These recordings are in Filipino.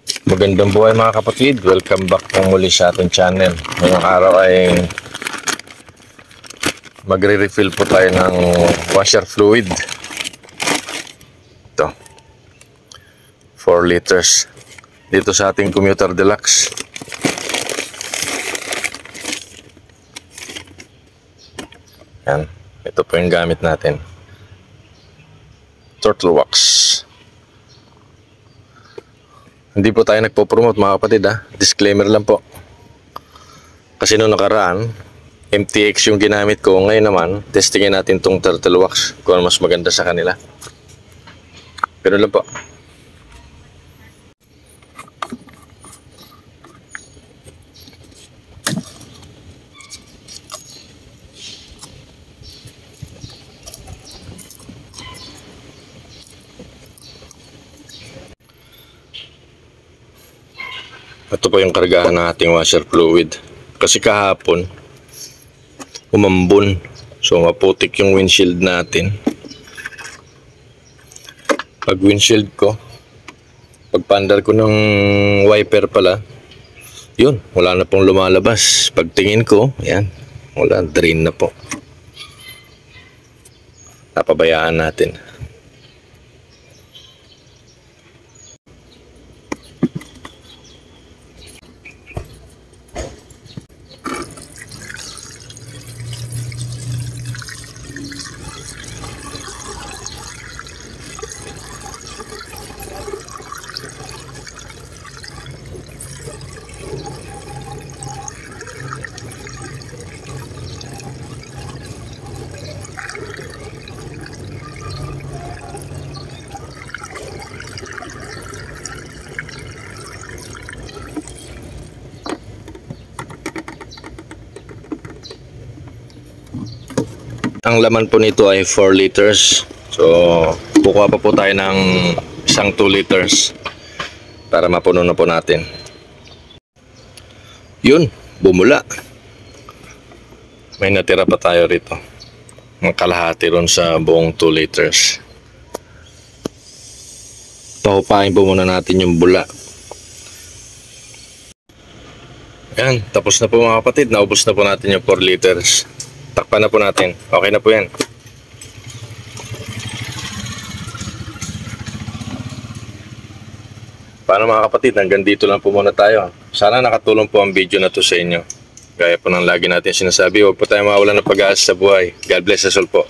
Magandang buhay mga kapatid, welcome back po muli sa ating channel. Ngayong araw ay magre-refill po tayo ng washer fluid. Ito 4 liters dito sa ating Commuter Deluxe. Yan, ito po yung gamit natin, Turtle Wax. Hindi po tayo nagpo-promote mga kapatid ha. Disclaimer lang po. Kasi noong nakaraan, MTX yung ginamit ko. Ngayon naman, testingin natin tong Turtle Wax kung ano mas maganda sa kanila. Ganun lang po. Ito po yung kargahan ng ating washer fluid. Kasi kahapon, umambon. So maputik yung windshield natin. Pag windshield ko, pagpandar ko ng wiper pala, yun, wala na pong lumalabas. Pagtingin ko, yan, wala, drain na po. Napabayaan natin. Ang laman po nito ay 4 liters. So, kukuha pa po tayo ng isang 2 liters para mapuno na po natin. Yun, bumula. May natira pa tayo rito. Ang kalahati ron sa buong 2 liters. Pahupain po muna natin yung bula. Yan, tapos na po mga kapatid. Naubos na po natin yung 4 liters. Takpan na po natin. Okay na po yan. Paano mga kapatid, hanggang dito lang po muna tayo. Sana nakatulong po ang video na to sa inyo. Gaya po ng lagi natin sinasabi, huwag po tayo mawalan ng pag-asa sa buhay. God bless us all po.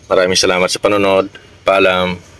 Maraming salamat sa panonood. Paalam.